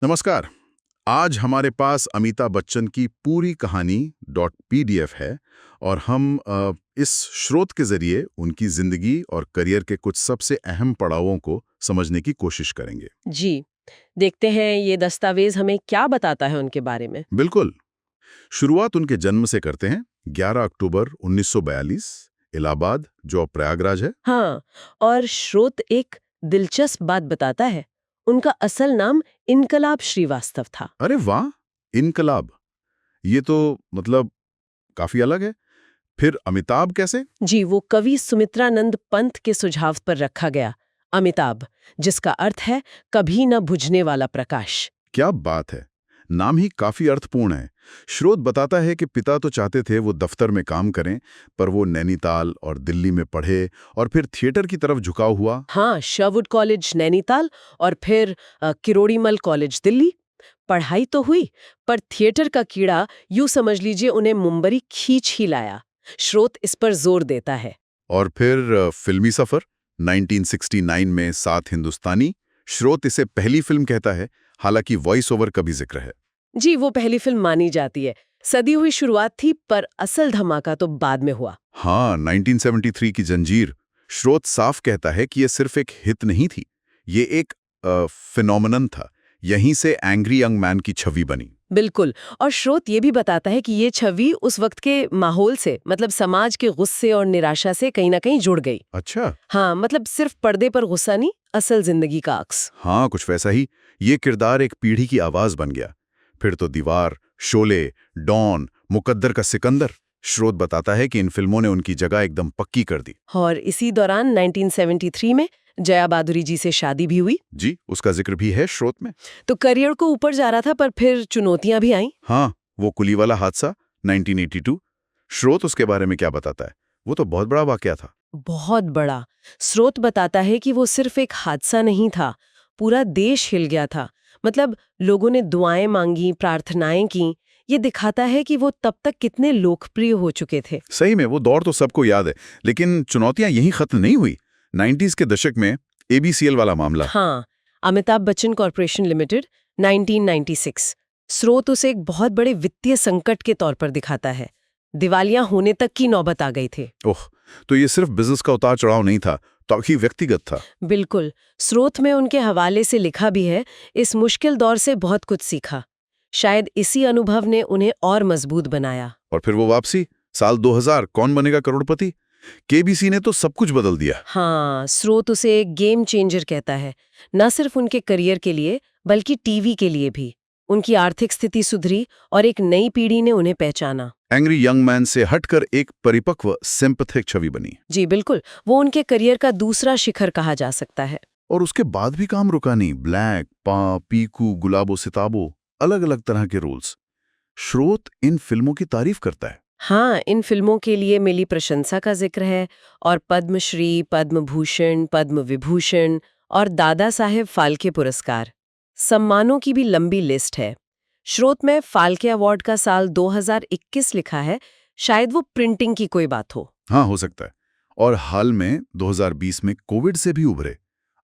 नमस्कार। आज हमारे पास अमिताभ बच्चन की पूरी कहानी .pdf है और हम इस स्रोत के जरिए उनकी जिंदगी और करियर के कुछ सबसे अहम पड़ावों को समझने की कोशिश करेंगे। जी, देखते हैं ये दस्तावेज हमें क्या बताता है उनके बारे में। बिल्कुल। शुरुआत उनके जन्म से करते हैं। 11 अक्टूबर 1942, इलाहाबाद, जो अब प्रयागराज है। हाँ, और स्रोत एक दिलचस्प बात बताता है। उनका असल नाम इनकलाब श्रीवास्तव था। अरे वाह, इनकलाब। ये तो मतलब काफी अलग है। फिर अमिताभ कैसे? जी, वो कवि सुमित्रानंद पंत के सुझाव पर रखा गया। अमिताभ, जिसका अर्थ है कभी न बुझने वाला प्रकाश। क्या बात है। नाम ही काफी अर्थपूर्ण है। स्रोत बताता है कि पिता तो चाहते थे वो दफ्तर में काम करें, पर वो नैनीताल और दिल्ली में पढ़े और फिर थिएटर की तरफ झुकाव हुआ। हाँ, शरवुड कॉलेज नैनीताल और फिर किरोड़ीमल कॉलेज दिल्ली। पढ़ाई तो हुई, पर थिएटर का कीड़ा, यूं समझ लीजिए, उन्हें मुंबरी खींच ही लाया। स्रोत इस पर जोर देता है। और फिर फिल्मी सफर 1969 में सात हिंदुस्तानी। स्रोत इसे पहली फिल्म कहता है, हालांकि वॉइस ओवर का भी जिक्र है। जी, वो पहली फिल्म मानी जाती है। सदी हुई शुरुआत थी, पर असल धमाका तो बाद में हुआ। हाँ, 1973 की जंजीर। स्रोत साफ कहता है कि ये सिर्फ एक हिट नहीं थी, ये एक फिनोमिनन था। यहीं से एंग्री यंग मैन की छवि बनी। बिल्कुल। और स्रोत ये भी बताता है कि ये छवि उस वक्त के माहौल से, मतलब समाज के गुस्से और निराशा से कहीं ना कहीं जुड़ गई। अच्छा। हाँ, मतलब सिर्फ पर्दे पर गुस्सा नहीं, असल जिंदगी का अक्स। हाँ, कुछ वैसा ही। ये किरदार एक पीढ़ी की आवाज बन गया। फिर तो दीवार, शोले, डॉन, मुकद्दर का सिकंदर। स्रोत बताता है कि इन फिल्मों ने उनकी जगह एकदम पक्की कर दी। और इसी दौरान 1973 में जया बादुरी जी से शादी भी हुई। जी, उसका जिक्र भी है स्रोत में। तो करियर को ऊपर जा रहा था, पर फिर चुनौतियां भी आईं। हाँ, वो कुली वाला हादसा 1982। स्रोत उसके बारे में क्या बताता है? वो तो बहुत बड़ा वाकया था। बहुत बड़ा। स्रोत बताता है कि वो सिर्फ एक हादसा नहीं था, पूरा देश हिल गया था। मतलब लोगों ने दुआएं मांगी, प्रार्थनाएं की। ये दिखाता है कि वो तब तक कितने लोकप्रिय हो चुके थे। सही में वो दौर तो सबको याद है, लेकिन चुनौतियां यहीं खत्म नहीं हुई। 90s के दशक में एबीसीएल वाला मामला। हाँ, अमिताभ बच्चन कॉरपोरेशन लिमिटेड, 1996। स्रोत उसे एक बहुत बड़े वित्तीय संकट के तौर पर दिखाता है। दिवालिया होने तक की नौबत आ गई थी। ओह, तो ये सिर्फ बिजनेस का उतार चढ़ाव नहीं था, ताकि व्यक्तिगत था। बिल्कुल। स्रोत में उनके हवाले से लिखा भी है, इस मुश्किल दौर से बहुत कुछ सीखा। शायद इसी अनुभव ने उन्हें और मजबूत बनाया। और फिर वो वापसी, साल 2000, कौन बनेगा करोड़पति। केबीसी ने तो सब कुछ बदल दिया। हाँ, स्रोत उसे एक गेम चेंजर कहता है। न सिर्फ उनके करियर के लिए, बल्कि टीवी के लिए भी। उनकी आर्थिक स्थिति सुधरी और एक नई पीढ़ी ने उन्हें पहचाना। एंग्री यंग मैन से हटकर एक परिपक्व सिंपैथेटिक छवि बनी। जी बिल्कुल, वो उनके करियर का दूसरा शिखर कहा जा सकता है। और उसके बाद भी काम रुका नहीं। ब्लैक, पा, पीकू, गुलाबो सिताबो, अलग अलग तरह के रोल्स। स्रोत इन फिल्मों की तारीफ करता है। हाँ, इन फिल्मों के लिए मिली प्रशंसा का जिक्र है, और पद्मश्री, पद्म भूषण, पद्म विभूषण और दादा साहेब फाल्के पुरस्कार, सम्मानों की भी लंबी लिस्ट है। स्रोत में फाल्के अवार्ड का साल 2021 लिखा है। शायद वो प्रिंटिंग की कोई बात हो। हाँ, हो सकता है। और हाल में 2020 में कोविड से भी उभरे,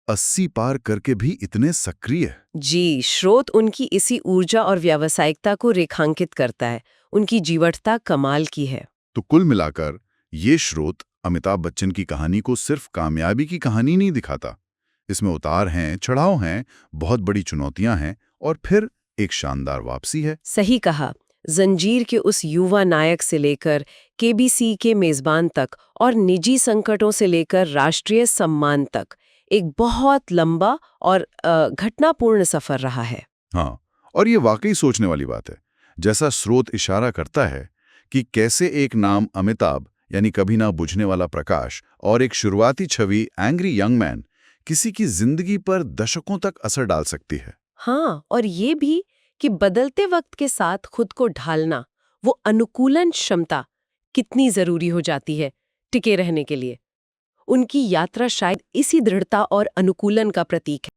80 पार करके भी इतने सक्रिय। जी, स्रोत उनकी इसी ऊर्जा और व्यावसायिकता को रेखांकित करता है। उनकी जीवटता कमाल की है। तो कुल मिलाकर ये स्रोत अमिताभ बच्चन की कहानी को सिर्फ कामयाबी की कहानी नहीं दिखाता। इसमें उतार हैं, चढ़ाव हैं, बहुत बड़ी चुनौतियां हैं, और फिर एक शानदार वापसी है। सही कहा। जंजीर के उस युवा नायक से लेकर केबीसी के मेजबान तक, और निजी संकटों से लेकर राष्ट्रीय सम्मान तक, एक बहुत लंबा और घटनापूर्ण सफर रहा है। हाँ, और ये वाकई सोचने वाली बात है। जैसा स्रोत इशारा करता है कि कैसे एक नाम अमिताभ, यानी कभी ना बुझने वाला प्रकाश, और एक शुरुआती छवि एंग्री यंग मैन किसी की जिंदगी पर दशकों तक असर डाल सकती है। हाँ, और ये भी कि बदलते वक्त के साथ खुद को ढालना, वो अनुकूलन क्षमता कितनी जरूरी हो जाती है टिके रहने के लिए। उनकी यात्रा शायद इसी दृढ़ता और अनुकूलन का प्रतीक है।